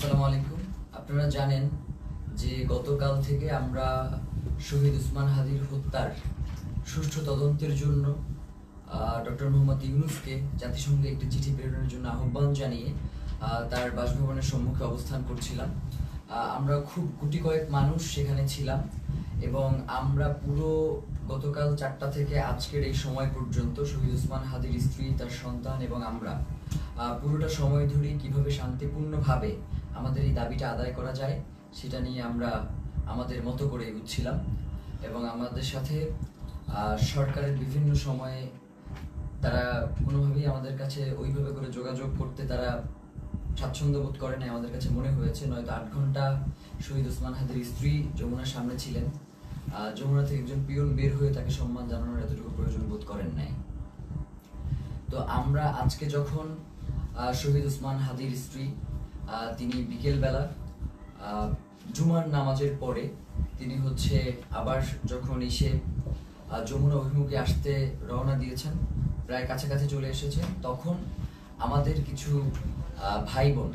আসসালামু আলাইকুম। আপনারা জানেন যে গতকাল থেকে আমরা শহীদ উসমান হাদির হত্যার সুষ্ঠু তদন্তের জন্য ডক্টর মোহাম্মদ ইউনূসকে জাতিসংঘে একটি চিঠি প্রেরণের জন্য আহ্বান জানিয়ে তার বাসভবনের সম্মুখে অবস্থান করছিলাম। আমরা খুব গুটি কয়েক মানুষ সেখানে ছিলাম এবং আমরা পুরো গতকাল 4টা থেকে আজকের এই সময় পর্যন্ত শহীদ উসমান হাদির স্ত্রী, তার সন্তান এবং আমরা পুরোটা সময় ধরে কিভাবে শান্তিপূর্ণভাবে আমাদের এই দাবিটা আদায় করা যায় সেটা নিয়ে আমরা আমাদের মতো করে এগুচ্ছিলাম এবং আমাদের সাথে সরকারের বিভিন্ন সময়ে তারা কোনোভাবেই আমাদের কাছে ওইভাবে করে যোগাযোগ করতে তারা স্বাচ্ছন্দ্য বোধ করে না। আমাদের কাছে মনে হয়েছে নয়তো 8 ঘন্টা শহীদ উসমান হাদির স্ত্রী যমুনার সামনে ছিলেন, যমুনা থেকে একজন পিয়ন বের হয়ে তাকে সম্মান জানানোর এতটুকু প্রয়োজন বোধ করেন নাই। তো আমরা আজকে যখন শহীদ উসমান হাদির স্ত্রী তিনি বিকেলবেলা জুমার নামাজের পরে তিনি আবার যখন এসে যমুনা অভিমুখে আসতে রওনা দিয়েছেন, প্রায় কাছাকাছি চলে এসেছেন, তখন আমাদের কিছু ভাই বোন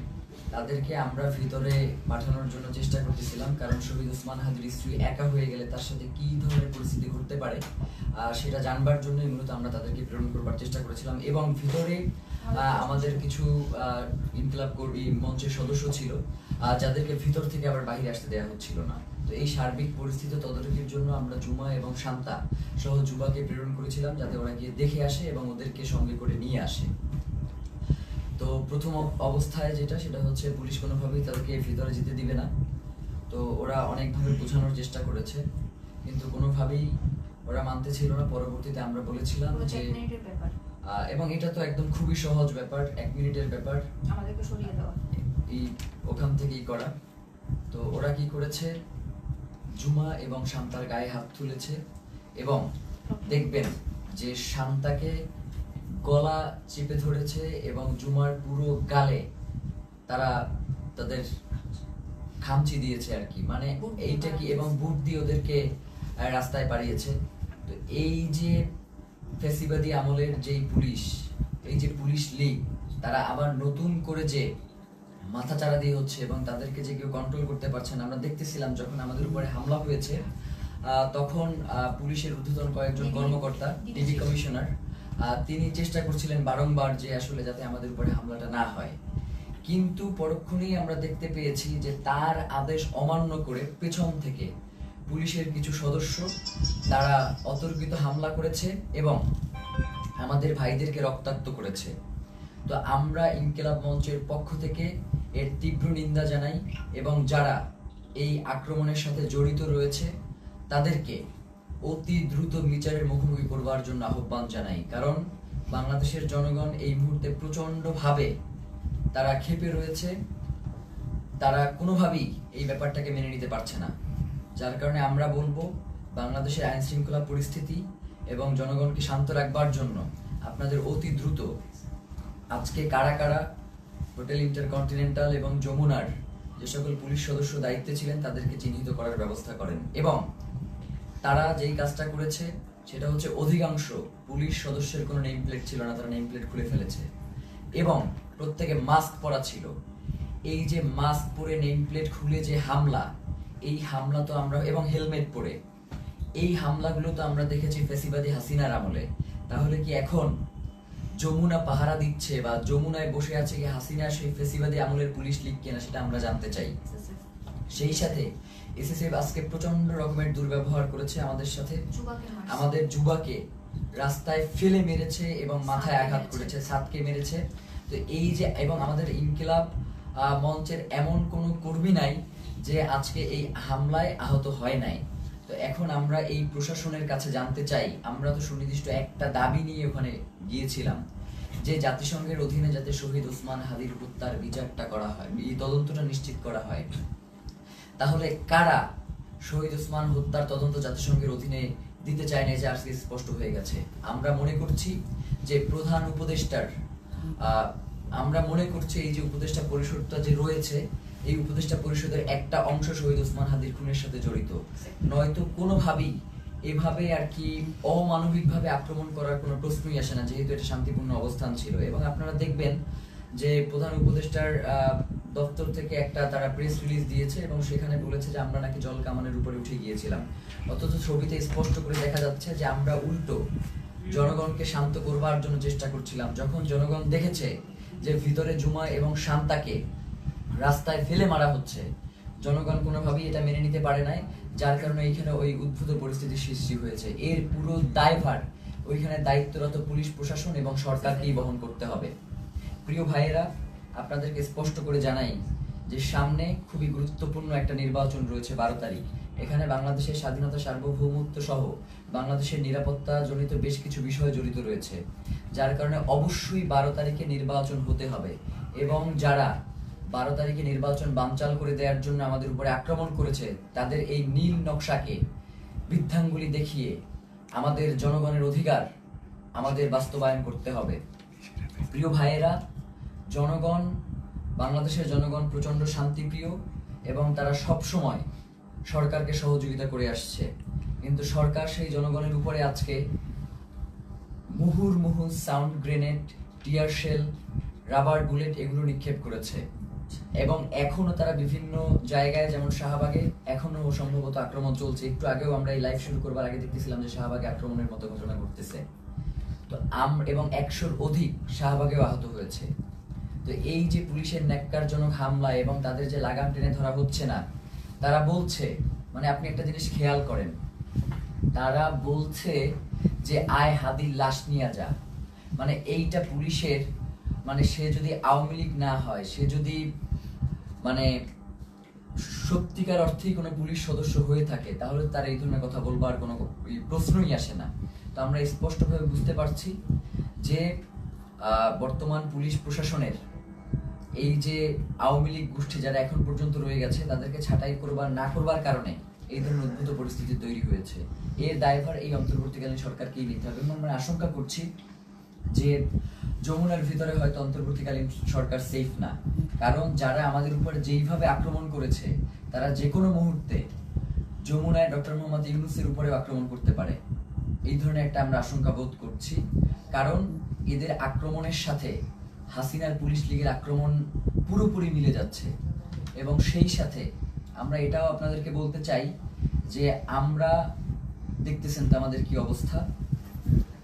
তাদেরকে আমরা ভিতরে পাঠানোর জন্য চেষ্টা করতেছিলাম, কারণ শহীদ উসমান হাদির স্ত্রী একা হয়ে গেলে তার সাথে কি ধরনের পরিস্থিতি ঘটতে পারে সেটা জানবার জন্যই মূলত আমরা তাদেরকে প্রেরণ করবার চেষ্টা করেছিলাম। এবং ভিতরে আমাদের কিছু ইনকিলাব কর্মী মঞ্চের সদস্য ছিল যাদেরকে ভিতর থেকে আবার বাইরে আসতে দেওয়া হচ্ছিল না। তো এই সার্বিক পরিস্থিতি তদারকির জন্য আমরা জুমা এবং শান্তা সহ যুবাকে প্রেরণ করেছিলাম যাতে ওরা গিয়ে দেখে আসে এবং ওদেরকে সঙ্গে করে নিয়ে আসে। তো প্রথম অবস্থায় সেটা হচ্ছে পুলিশ কোনোভাবেই তাদেরকে ভিতরে যেতে দিবে না। তো ওরা অনেকভাবে বোঝানোর চেষ্টা করেছে কিন্তু কোনোভাবেই ওরা মানতে ছিল না। পরবর্তীতে আমরা বলেছিলাম যে এবং এটা তো একদম খুবই সহজ ব্যাপার, 1 মিনিটের ব্যাপার, আমাদেরকে সরিয়ে দেওয়া এই ওখান থেকেই করা। তো ওরা কি করেছে, জুমা এবং শান্তার গায়ে হাত তুলেছে এবং দেখবেন যে শান্তাকে গলা চেপে ধরেছে এবং জুমার পুরো গালে তারা তাদের খামচি দিয়েছে আর কি, মানে এইটা কি, এবং বুট দিয়ে ওদেরকে রাস্তায় পাঠিয়েছে। তো এই যে ফ্যাসিবাদী আমলের যেই পুলিশ, এই যে পুলিশ লীগ, তারা আবার নতুন করে যে মাথাচাড়া দিয়ে হচ্ছে এবং তাদেরকে যে কেউ কন্ট্রোল করতে পারছে না। আমরা দেখতেছিলাম যখন আমাদের উপরে হামলা হয়েছে তখন পুলিশের ঊর্ধ্বতন কয়েকজন কর্মকর্তা, ডিবি কমিশনার, তিনি চেষ্টা করছিলেন বারংবার যে আসলে যাতে আমাদের উপরে হামলাটা না হয়, কিন্তু পরক্ষণেই আমরা দেখতে পেয়েছি যে তার আদেশ অমান্য করে পেছন থেকে পুলিশের কিছু সদস্য তারা অতর্কিত হামলা করেছে এবং আমাদের ভাইদেরকে রক্তাক্ত করেছে। তো আমরা ইনকিলাব মঞ্চের পক্ষ থেকে এর তীব্র নিন্দা জানাই এবং যারা এই আক্রমণের সাথে জড়িত রয়েছে তাদেরকে অতি দ্রুত বিচারের মুখোমুখি করবার জন্য আহ্বান জানাই। কারণ বাংলাদেশের জনগণ এই মুহূর্তে প্রচন্ডভাবে তারা ক্ষেপে রয়েছে, তারা কোনোভাবেই এই ব্যাপারটাকে মেনে নিতে পারছে না। যার কারণে আমরা বলবো বাংলাদেশের আইন শৃঙ্খলা পরিস্থিতি এবং জনগণকে শান্ত রাখবার জন্য আপনাদের অতি দ্রুত আজকে কারা কারা হোটেল ইন্টারকন্টিনেন্টাল এবং যমুনার যে সকল পুলিশ সদস্য দায়িত্বে ছিলেন তাদেরকে চিহ্নিত করার ব্যবস্থা করেন। এবং তারা যেই কাজটা করেছে সেটা হচ্ছে অধিকাংশ পুলিশ সদস্যের কোনো নেম প্লেট ছিল না, তারা নেম প্লেট খুলে ফেলেছে এবং প্রত্যেকে মাস্ক পরা ছিল। এই যে মাস্ক পরে নেম প্লেট খুলে যে হামলা, এই হামলা তো আমরা, এবং হেলমেট পরে এই হামলাগুলো তো আমরা দেখেছি ফ্যাসিবাদী হাসিনার আমলে। তাহলে কি এখন যমুনা পাহারা দিচ্ছে বা যমুনায় বসে আছে কি হাসিনা সেই ফ্যাসিবাদী আমলের পুলিশ লীগ কিনা সেটা আমরা জানতে চাই। সেই সাথে এসএসএফ আজকে প্রচন্ড রকমের দুর্ব্যবহার করেছে আমাদের সাথে, আমাদের যুবাকে রাস্তায় ফেলে মেরেছে এবং মাথায় আঘাত করেছে, ছাদকে মেরেছে। তো এই যে, এবং আমাদের ইনকিলাব মঞ্চের এমন কোনো কর্মী নাই যে আজকে এই হামলায় আহত হয় নাই। তো এখন আমরা এই প্রশাসনের কাছে জানতে চাই, আমরা তো সুনির্দিষ্ট একটা দাবি নিয়ে ওখানে গিয়েছিলাম যে জাতিসংঘের অধীনে যাতে শহীদ উসমান হাদির হত্যার বিচারটা করা হয়, এই তদন্তটা নিশ্চিত করা হয়। তাহলে কারা শহীদ উসমান হত্যার তদন্ত জাতিসংঘের অধীনে দিতে চায় না, যে আজকে স্পষ্ট হয়ে গেছে। আমরা মনে করছি যে প্রধান উপদেষ্টার, আমরা মনে করছি এই যে উপদেষ্টা পরিষদটা যে রয়েছে, এই উপদেষ্টা পরিষদের একটা অংশ শহীদ উসমান হাদির খুনের সাথে জড়িত, নয়তো কোনোভাবেই এভাবে আর কি অমানবিকভাবে আক্রমণ করার কোনো প্রশ্নই আসে না, যেহেতু এটা শান্তিপূর্ণ অবস্থান ছিল। এবং আপনারা দেখবেন যে প্রধান উপদেষ্টার দপ্তর থেকে একটা তারা প্রেস রিলিজ দিয়েছে এবং সেখানে বলেছে যে আমরা নাকি জল কামানের উপরে উঠে গিয়েছিলাম, অথচ ছবিতে স্পষ্ট করে দেখা যাচ্ছে যে আমরা উল্টো জনগণকে শান্ত করবার জন্য চেষ্টা করছিলাম। যখন জনগণ দেখেছে যে ভিতরে জুমা এবং শান্তাকে রাস্তায় ফেলে মারা হচ্ছে, জনগণ কোনোভাবেই এটা মেনে নিতে পারে নাই, যার কারণে এইখানে ওই উদ্ভূত পরিস্থিতির সৃষ্টি হয়েছে। এর পুরো দায়ভার ওইখানে দায়িত্বরত পুলিশ প্রশাসন এবং সরকারকেই বহন করতে হবে। প্রিয় ভাইয়েরা, আপনাদেরকে স্পষ্ট করে জানাই যে সামনে খুবই গুরুত্বপূর্ণ একটা নির্বাচন রয়েছে 12 তারিখ। এখানে বাংলাদেশের স্বাধীনতা, সার্বভৌমত্ব সহ বাংলাদেশের নিরাপত্তা জনিত বেশ কিছু বিষয় জড়িত রয়েছে, যার কারণে অবশ্যই 12 তারিখে নির্বাচন হতে হবে। এবং যারা 12 তারিখে নির্বাচন বানচাল করে দেওয়ার জন্য আমাদের উপরে আক্রমণ করেছে, তাদের এই নীল নকশাকে বৃদ্ধাঙ্গুলি দেখিয়ে আমাদের জনগণের অধিকার আমাদের বাস্তবায়ন করতে হবে। প্রিয় ভাইয়েরা, জনগণ, বাংলাদেশের জনগণ প্রচন্ড শান্তিপ্রিয় এবং তারা সব সময় সরকারকে সহযোগিতা করে আসছে, কিন্তু সরকার সেই জনগণের উপরে আজকে মুহুর্মুহু sound grenade, tear shell, rubber bullet এগুলো নিক্ষেপ করেছে। এবং এখনো তারা বিভিন্ন জায়গায়, যেমন শাহবাগে এখনো সম্ভবত আক্রমণ চলছে। একটু আগেও আমরা এই লাইভ শুরু করবার আগে দেখতেছিলাম যে শাহবাগে আক্রমণের মতো ঘটনা ঘটতেছে। তো এবং 100-র অধিক শাহবাগেও আহত হয়েছে। তো এই যে পুলিশের ন্যাক্কারজনক হামলা এবং তাদের যে লাগাম টেনে ধরা হচ্ছে না, তারা বলছে, মানে আপনি একটা জিনিস খেয়াল করেন, তারা বলছে যে আয় হাদির লাশ নিয়ে যা। মানে এইটা পুলিশের, মানে সে যদি আওয়ামী লীগ না হয়, সে যদি মানে সত্যিকার অর্থেই কোনো পুলিশ সদস্য হয়ে থাকে, তাহলে তার এই ধরনের কথা বলবার কোনো প্রশ্নই আসে না। তো আমরা স্পষ্টভাবে বুঝতে পারছি যে বর্তমান পুলিশ প্রশাসনের এই যে আওয়ামী লীগ গোষ্ঠী যারা এখন পর্যন্ত রয়ে গেছে, তাদেরকে ছাঁটাই করবার না করবার কারণে এই ধরনের উদ্ভূত পরিস্থিতি তৈরি হয়েছে। এর দায়ভার এই অন্তর্বর্তীকালীন সরকারকেই নিতে হবে। এবং আমরা আশঙ্কা করছি যে যমুনার ভিতরে হয়তো অন্তর্বর্তীকালীন সরকার সেফ না, কারণ যারা আমাদের উপরে যেইভাবে আক্রমণ করেছে, তারা যে কোনো মুহূর্তে যমুনায় ডক্টর মোহাম্মদ ইউনূসের উপরে আক্রমণ করতে পারে। এই ধরনের একটা আমরা আশঙ্কা বোধ করছি, কারণ এদের আক্রমণের সাথে হাসিনার পুলিশ লীগের আক্রমণ পুরোপুরি মিলে যাচ্ছে। এবং সেই সাথে আমরা এটাও আপনাদেরকে বলতে চাই যে আমরা দেখতেছেন তো আমাদের কি অবস্থা,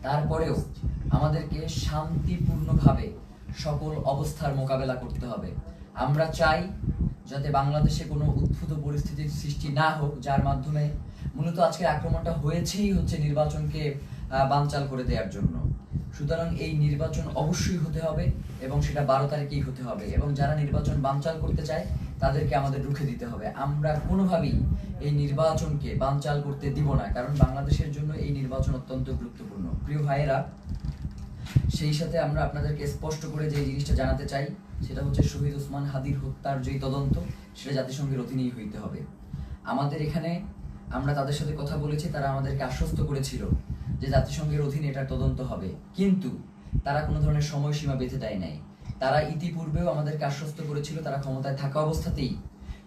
তারপরেও আমাদেরকে শান্তিপূর্ণভাবে সকল অবস্থার মোকাবেলা করতে হবে। আমরা চাই যাতে বাংলাদেশে কোনো উদ্ভূত পরিস্থিতির সৃষ্টি না হোক, যার মাধ্যমে মূলত আজকের আক্রমণটা হয়েছেই হচ্ছে নির্বাচনকে বানচাল করে দেওয়ার জন্য। সুতরাং এই নির্বাচন অবশ্যই হতে হবে এবং সেটা 12 তারিখেই হতে হবে। এবং যারা নির্বাচন বানচাল করতে চায় তাদেরকে আমাদের রুখে দিতে হবে। আমরা কোনোভাবেই এই নির্বাচনকে বানচাল করতে দিব না, কারণ বাংলাদেশের জন্য এই নির্বাচন অত্যন্ত গুরুত্বপূর্ণ। প্রিয় ভাইয়েরা, সেই সাথে আমরা আপনাদেরকে স্পষ্ট করে যে জিনিসটা জানাতে চাই, সেটা হচ্ছে শহীদ ওসমান হাদির হত্যার যে তদন্ত, সেটা জাতিসংঘের অধীনেই হইতে হবে। আমাদের এখানে আমরা তাদের সাথে কথা বলেছি, তারা আমাদেরকে আশ্বস্ত করেছিল যে জাতিসংঘের অধীনে এটার তদন্ত হবে, কিন্তু তারা কোনো ধরনের সময়সীমা বেঁধে দেয় নাই। তারা ইতিপূর্বেও আমাদেরকে আশ্বস্ত করেছিল তারা ক্ষমতায় থাকা অবস্থাতেই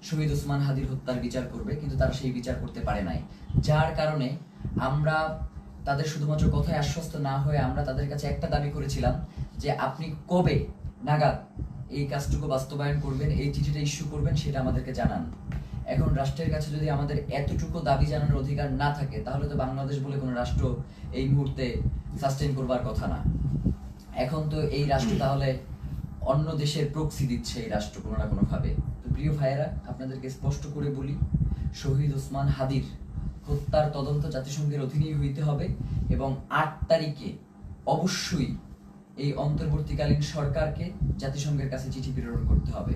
শহীদ ওসমান হাদির হত্যার বিচার করবে, কিন্তু তারা সেই বিচার করতে পারে নাই। যার কারণে আমরা তাদের শুধুমাত্র কথায় আশ্বস্ত না হয়ে আমরা তাদের কাছে একটা দাবি করেছিলাম যে আপনি কবে নাগাদ এই কাজটুকু বাস্তবায়ন করবেন, এই চিঠিটা ইস্যু করবেন, সেটা আমাদেরকে জানান। এখন রাষ্ট্রের কাছে যদি আমাদের এতটুকু দাবি জানানোর অধিকার না থাকে, তাহলে তো বাংলাদেশ বলে কোনো রাষ্ট্র এই মুহূর্তে সাস্টেইন করবার কথা না। এখন তো এই রাষ্ট্র তাহলে অন্য দেশের প্রক্সি দিচ্ছে এই রাষ্ট্র কোনো না কোনোভাবে। তো প্রিয় ভাইয়েরা, আপনাদেরকে স্পষ্ট করে বলি, শহীদ ওসমান হাদির হত্যার তদন্ত জাতিসংঘের অধীনেই হইতে হবে এবং 8 তারিখে অবশ্যই এই অন্তর্বর্তীকালীন সরকারকে জাতিসংঘের কাছে চিঠি প্রেরণ করতে হবে।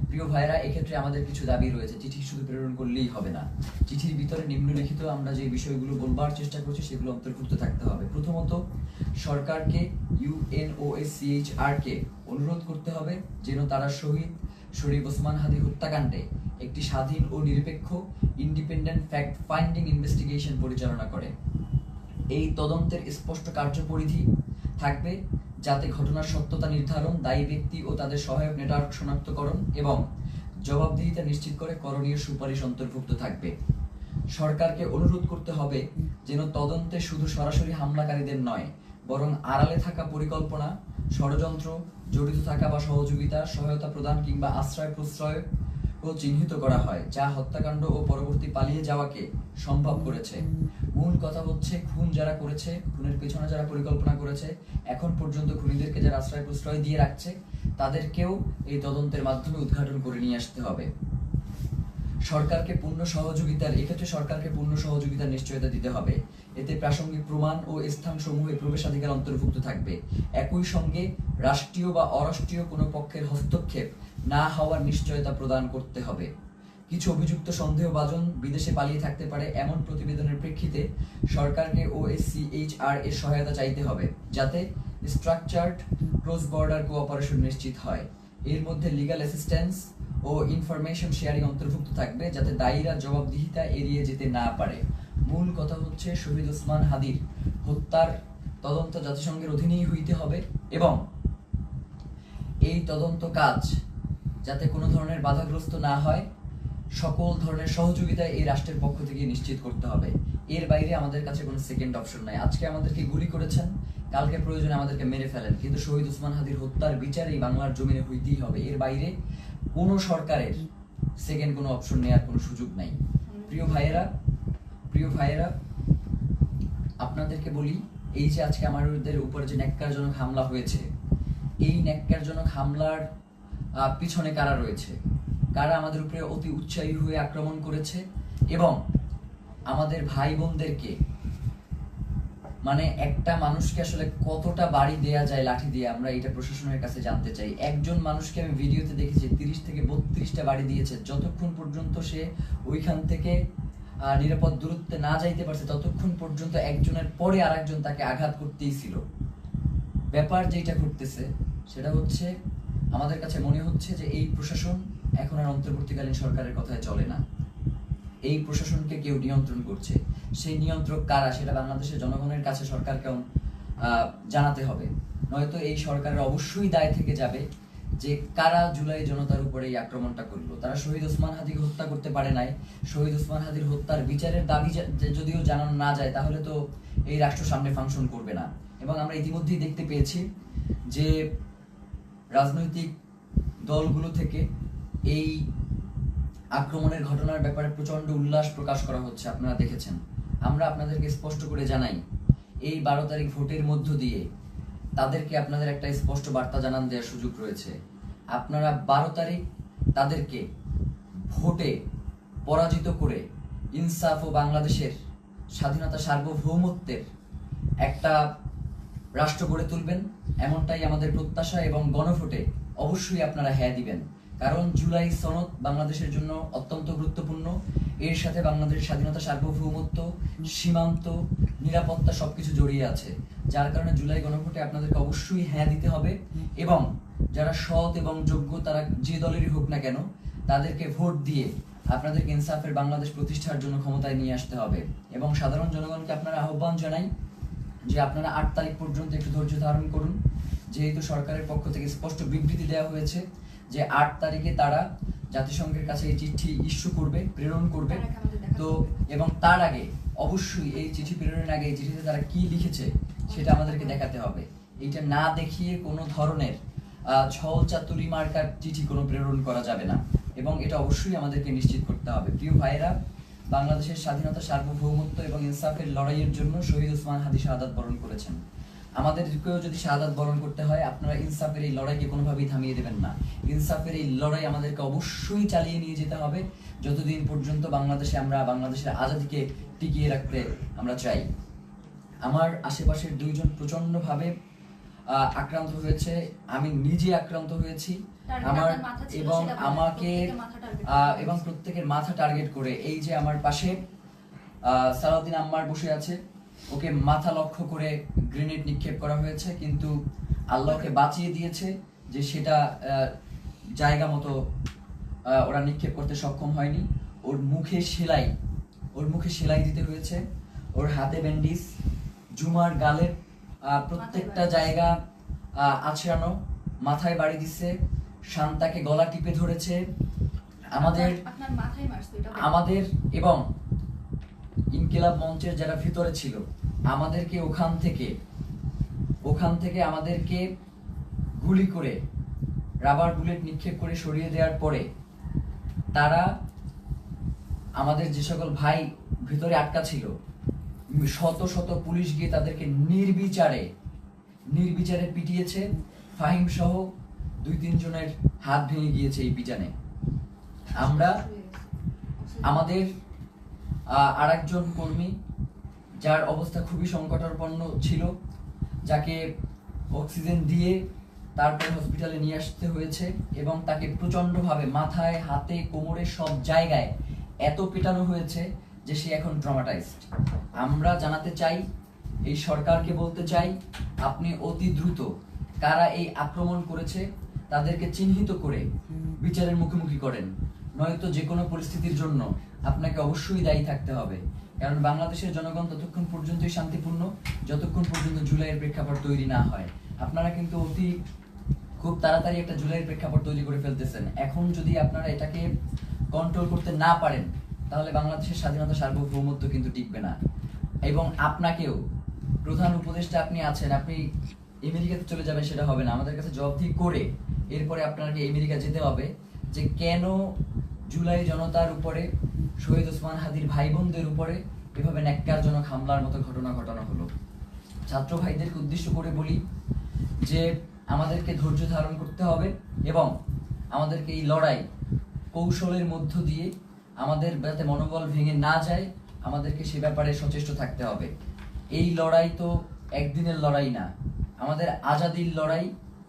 প্রিয় ভাইরা, এক্ষেত্রে আমাদের কিছু দাবি রয়েছে। চিঠি শুধু প্রেরণ করলেই হবে না, চিঠির ভিতরে নিম্নলিখিত আমরা যে বিষয়গুলো বলবার চেষ্টা করছি সেগুলো অন্তর্ভুক্ত থাকতে হবে। প্রথমত, সরকারকে UNOSCHR কে অনুরোধ করতে হবে যেন তারা শহীদ শরীফ ওসমান হাদি হত্যাকাণ্ডে একটি স্বাধীন ও নিরপেক্ষ ইন্ডিপেন্ডেন্ট ফ্যাক্ট ফাইন্ডিং ইনভেস্টিগেশন পরিচালনা করে। এই তদন্তের স্পষ্ট কার্যপরিধি থাকবে যাতে ঘটনার সত্যতা নির্ধারণ, দায়ী ব্যক্তি ও তাদের সহায়ক নেটওয়ার্ক শনাক্তকরণ এবং জবাবদিহিতা নিশ্চিত করে করণীয় সুপারিশ অন্তর্ভুক্ত থাকবে। সরকারকে অনুরোধ করতে হবে যেন তদন্তে শুধু সরাসরি হামলাকারীদের নয়, বরং আড়ালে থাকা পরিকল্পনা ষড়যন্ত্র, জড়িত থাকা বা সহযোগিতা, সহায়তা প্রদান কিংবা আশ্রয় প্রশ্রয় ও চিহ্নিত করা হয়, যা হত্যাকাণ্ড ও পরবর্তী পালিয়ে যাওয়াকে সম্ভব করেছে। মূল কথা হচ্ছে, খুন যারা করেছে, খুনের পেছনে যারা পরিকল্পনা করেছে, এখন পর্যন্ত খুনিদেরকে যারা আশ্রয় প্রশ্রয় দিয়ে রাখছে, তাদেরকেও এই তদন্তের মাধ্যমে উদ্ঘাটন করে নিয়ে আসতে হবে। সরকারকে পূর্ণ সহযোগিতার নিশ্চয়তা দিতে হবে। এতে প্রাসঙ্গিক প্রমাণ ও স্থানসমূহে প্রবেশাধিকার অন্তর্ভুক্ত থাকবে। একই সঙ্গে রাষ্ট্রীয় বা অরাষ্ট্রীয় কোনো পক্ষের হস্তক্ষেপ না হওয়ার নিশ্চয়তা প্রদান করতে হবে। কিছু অভিযুক্ত সন্দেহভাজন বিদেশে পালিয়ে থাকতে পারে এমন প্রতিবেদনের প্রেক্ষিতে সরকারকে OSCHR এর সহায়তা চাইতে হবে, যাতে স্ট্রাকচার্ড ক্রস বর্ডার কোঅপারেশন নিশ্চিত হয়। এর মধ্যে লিগ্যাল অ্যাসিস্ট্যান্স ও ইনফরমেশন শেয়ারিং অন্তর্ভুক্ত থাকবে, যাতে দায়ীরা জবাবদিহিতা এড়িয়ে যেতে না পারে। মূল কথা হচ্ছে, শহীদ ওসমান হাদির হত্যার তদন্ত জাতিসংঘের অধীনেই হইতে হবে এবং এই তদন্ত কাজ যাতে কোনো ধরনের বাধাগ্রস্ত না হয়, সকল ধরনের সহযোগিতা এই রাষ্ট্রের পক্ষ থেকে নিশ্চিত করতে হবে। এর বাইরে আমাদের কাছে কোনো সেকেন্ড অপশন নাই। আজকে আমাদেরকে গুলি করেছেন, কালকে প্রয়োজনে আমাদেরকে মেরে ফেলেন, কিন্তু শহীদ ওসমান হাদির হত্যার বিচার এই বাংলার জমিনে হইতেই হবে। এর বাইরে কোনো সরকারের সেকেন্ড কোনো অপশন নেওয়ার কোনো সুযোগ নাই। প্রিয় ভাইয়েরা, আপনাদেরকে বলি, এই যে আজকে আমাদের উপর যে ন্যাক্কারজনক হামলা হয়েছে, এই ন্যাক্কারজনক হামলার পিছনে কারা রয়েছে, কারা আমাদের উপরে অতি উৎসাহী হয়ে আক্রমণ করেছে এবং আমাদের ভাই বোনদেরকে, মানে একটা মানুষকে আসলে কতটা বাড়ি দেয়া যায় লাঠি দিয়ে, আমরা এটা প্রশাসনের কাছে জানতে চাই। একজন মানুষকে আমি ভিডিওতে দেখেছি 30 থেকে 32টা বাড়ি দিয়েছে, যতক্ষণ পর্যন্ত সে ওইখান থেকে নিরাপদ দূরত্বে না যাইতে পারছে ততক্ষণ পর্যন্ত একজনের পরে আরেকজন তাকে আঘাত করতেই ছিল। ব্যাপার যেটা ঘটতেছে সেটা হচ্ছে, আমাদের কাছে মনে হচ্ছে যে এই প্রশাসন এখন আর অন্তর্বর্তীকালীন সরকারের কথায় চলে না। এই প্রশাসনকে কেউ নিয়ন্ত্রণ করছে। সেই নিয়ন্ত্রক কারা সেটা বাংলাদেশের জনগণের কাছে সরকারকে জানাতে হবে, নয়তো এই সরকারের অবশ্যই দায় থেকে যাবে যে কারা জুলাই জনতার উপরে এই আক্রমণটা করলো। তারা শহীদ ওসমান হাদিকে হত্যা করতে পারে নাই। শহীদ ওসমান হাদির হত্যার বিচারের দাবি যদিও জানানো না যায়, তাহলে তো এই রাষ্ট্র সামনে ফাংশন করবে না। এবং আমরা ইতিমধ্যেই দেখতে পেয়েছি যে রাজনৈতিক দলগুলো থেকে এই আক্রমণের ঘটনার ব্যাপারে প্রচন্ড উল্লাস প্রকাশ করা হচ্ছে, আপনারা দেখেছেন। আমরা আপনাদেরকে স্পষ্ট করে জানাই, এই 12 তারিখ ভোটের মধ্য দিয়ে তাদেরকে আপনাদের একটা স্পষ্ট বার্তা জানান দেওয়ার সুযোগ রয়েছে। আপনারা 12 তারিখ তাদেরকে ভোটে পরাজিত করে ইনসাফ ও বাংলাদেশের স্বাধীনতা সার্বভৌমত্বের একটা রাষ্ট্র গড়ে তুলবেন, এমনটাই আমাদের প্রত্যাশা। এবং গণভোটে অবশ্যই আপনারা হ্যাঁ দিবেন, কারণ জুলাই সনদ বাংলাদেশের জন্য অত্যন্ত গুরুত্বপূর্ণ। এর সাথে বাংলাদেশের স্বাধীনতা সার্বভৌমত্ব, সীমান্ত, নিরাপত্তা সবকিছু জড়িয়ে আছে। যার কারণে জুলাই গণভোটে আপনাদেরকে অবশ্যই হ্যাঁ দিতে হবে এবং যারা সৎ এবং যোগ্য, তারা যে দলেরই হোক না কেন, তাদেরকে ভোট দিয়ে আপনাদেরকে ইনসাফের বাংলাদেশ প্রতিষ্ঠার জন্য ক্ষমতায় নিয়ে আসতে হবে। এবং সাধারণ জনগণকে আপনারা আহ্বান জানাই যে আপনারা 8 তারিখ পর্যন্ত একটু ধৈর্য ধারণ করুন, যেহেতু সরকারের পক্ষ থেকে স্পষ্ট বিবৃতি দেওয়া হয়েছে যে 8 তারিখে তারা জাতিসংঘের কাছে এই চিঠি ইস্যু করবে, প্রেরণ করবে। তো এবং তার আগে অবশ্যই এই চিঠি প্রেরণের আগে এই চিঠিতে তারা কি লিখেছে সেটা আমাদেরকে দেখাতে হবে। এইটা না দেখিয়ে কোনো ধরনের ছল চাতুরি মার্কার চিঠি কোনো প্রেরণ করা যাবে না এবং এটা অবশ্যই আমাদেরকে নিশ্চিত করতে হবে। প্রিয় ভাইয়েরা, বাংলাদেশের স্বাধীনতা, সার্বভৌমত্ব এবং ইনসাফের লড়াইয়ের জন্য শহীদ ওসমান হাদি শাহাদাত বরণ করেছেন। আমাদেরকেও যদি শাহাদাত বরণ করতে হয়, আপনারা ইনসাফের এই লড়াইকে কোনোভাবেই থামিয়ে দেবেন না। ইনসাফের এই লড়াই আমাদেরকে অবশ্যই চালিয়ে নিয়ে যেতে হবে যতদিন পর্যন্ত আমরা বাংলাদেশের আজাদিকে টিকিয়ে রাখতে আমরা চাই। আমার আশেপাশের 2 জন প্রচন্ডভাবে আক্রান্ত হয়েছে, আমি নিজে আক্রান্ত হয়েছি। আমার এবং আমাকে এবং প্রত্যেকের মাথা টার্গেট করে, এই যে আমার পাশে সালাউদ্দিন আম্মার বসে আছে, ওকে মাথা লক্ষ্য করে গ্রেনেড নিক্ষেপ করা হয়েছে, কিন্তু আল্লাহকে বাঁচিয়ে দিয়েছে যে সেটা জায়গা মতো ওরা নিক্ষেপ করতে সক্ষম হয়নি। ওর মুখে সেলাই দিতে হয়েছে, ওর হাতে ব্যান্ডিজ, জুমার গালের প্রত্যেকটা জায়গা আছড়ানো, মাথায় বাড়ি দিচ্ছে, শান্তাকে গলা টিপে ধরেছে। আমাদের এবং ইনকিলাব মঞ্চের যারা ভিতরে ছিল, আমাদেরকে ওখান থেকে আমাদেরকে গুলি করে রাবার বুলেট নিক্ষেপ করে সরিয়ে দেওয়ার পরে তারা আমাদের যে সকল ভাই ভিতরে আটকা ছিল শত শত পুলিশ গিয়ে তাদেরকে নির্বিচারে পিটিয়েছে। ফাহিম সহ 2-3 জনের হাত ভেঙে গিয়েছে এই পিটানে। আমরা আমাদের আরেকজন কর্মী যার অবস্থা খুবই সংকটাপন্ন ছিল, যাকে অক্সিজেন দিয়ে তারপরে হসপিটালে নিয়ে আসতে হয়েছে এবং তাকে প্রচন্ডভাবে মাথায়, হাতে, কোমরে সব জায়গায় এত পেটানো হয়েছে যে সে এখন ট্রমাটাইজড। আমরা জানাতে চাই, এই সরকারকে বলতে চাই, আপনি অতি দ্রুত কারা এই আক্রমণ করেছে তাদেরকে চিহ্নিত করে বিচারের মুখোমুখি করেন, নয়তো যে কোনো পরিস্থিতির জন্য আপনাকে অবশ্যই দায়ী থাকতে হবে। কারণ বাংলাদেশের জনগণ ততক্ষণ পর্যন্তই শান্তিপূর্ণ যতক্ষণ পর্যন্ত জুলাইয়ের প্রেক্ষাপট তৈরি না হয়। আপনারা কিন্তু খুব তাড়াতাড়ি একটা জুলাইয়ের প্রেক্ষাপট তৈরি করে ফেলতেছেন। এখন যদি আপনারা এটাকে কন্ট্রোল করতে না পারেন তাহলে বাংলাদেশের স্বাধীনতা, সার্বভৌমত্ব কিন্তু টিকবে না। এবং আপনাকেও প্রধান উপদেষ্টা আপনি আছেন, আপনি আমেরিকাতে চলে যাবেন সেটা হবে না, আমাদের কাছে জবাবদিহি করে এরপরে আপনাকে আমেরিকা যেতে হবে যে কেন জুলাই জনতার উপরে, শহীদ ওসমান হাদির ভাই বোনদের উপরে এভাবে ন্যাক্কারজনক হামলার মতো ঘটনা ঘটানো হলো। ছাত্র ভাইদেরকে উদ্দেশ্য করে বলি যে আমাদেরকে ধৈর্য ধারণ করতে হবে এবং আমাদেরকে এই লড়াই কৌশলের মধ্য দিয়ে আমাদের যাতে মনোবল ভেঙে না যায় আমাদেরকে সে ব্যাপারে সচেষ্ট থাকতে হবে। এই লড়াই তো একদিনের লড়াই না, আমাদের আজাদির লড়াই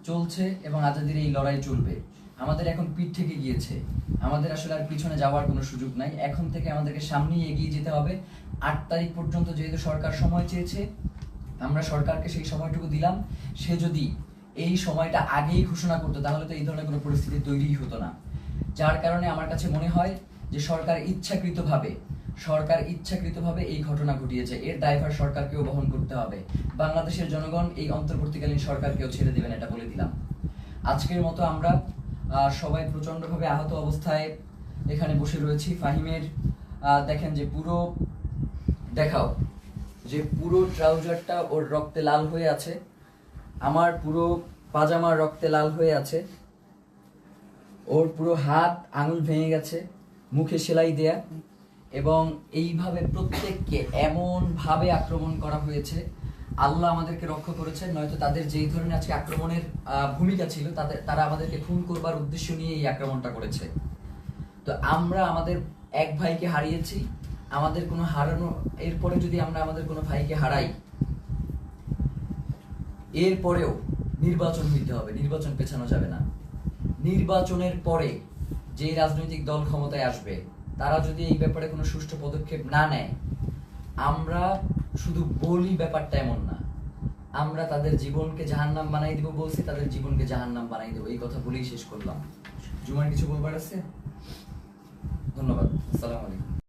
চলছে এবং আজাদির এই লড়াই চলবে। আমাদের এখন পিঠ থেকে গিয়েছে, আমাদের আসলে আর পিছনে যাওয়ার কোনো সুযোগ নাই। এখন থেকে আমাদেরকে সামনেই এগিয়ে যেতে হবে। 8 তারিখ পর্যন্ত যেহেতু সরকার সময় চেয়েছে, আমরা সরকারকে সেই সময়টুকু দিলাম। সে যদি এই সময়টা আগেই ঘোষণা করতো তাহলে তো এই ধরনের কোনো পরিস্থিতি তৈরিই হতো না। যার কারণে আমার কাছে মনে হয় যে সরকার ইচ্ছাকৃতভাবে এই ঘটনা ঘটিয়েছে। এর দায়ভার সরকারকেও বহন করতে হবে। বাংলাদেশের জনগণ এই অন্তর্বর্তীকালীন সরকারকেও ছেড়ে দিবেন, এটা বলে দিলাম। আজকের মতো আমরা সবাই প্রচন্ডভাবে আহত অবস্থায় এখানে বসে রয়েছি। ফাহিমের দেখেন যে পুরো ট্রাউজারটা ওর রক্তে লাল হয়ে আছে, আমার পুরো পাজামার রক্তে লাল হয়ে আছে, ওর পুরো হাত আঙুল ভেঙে গেছে, মুখে সেলাই দেয়া, এবং এইভাবে প্রত্যেককে এমন ভাবে আক্রমণ করা হয়েছে। আল্লাহ আমাদেরকে রক্ষা করেছেন, নয়তো তাদের যেই ধরনের আজকে আক্রমণের ভূমিকা ছিল তারা আমাদেরকে খুন করবার উদ্দেশ্য নিয়ে এই আক্রমণটা করেছে। তো আমরা আমাদের এক ভাইকে হারিয়েছি, আমাদের কোনো হারানো, এরপরে যদি আমরা আমাদের কোনো ভাইকে হারাই, এরপরেও নির্বাচন হইতে হবে, নির্বাচন পেছানো যাবে না। নির্বাচনের পরে যে রাজনৈতিক দল ক্ষমতায় আসবে তারা যদি এই ব্যাপারে কোনো সুষ্ঠু পদক্ষেপ না নেয়, আমরা শুধু বলি ব্যাপারটা এমন না, আমরা তাদের জীবনকে জাহান্নাম বানাই দিব বলছি, তাদের জীবনকে জাহান্নাম বানাই দেবো, এই কথা বলেই শেষ করলাম। জুমার কিছু বলবার আছে? ধন্যবাদ। আসসালামু আলাইকুম।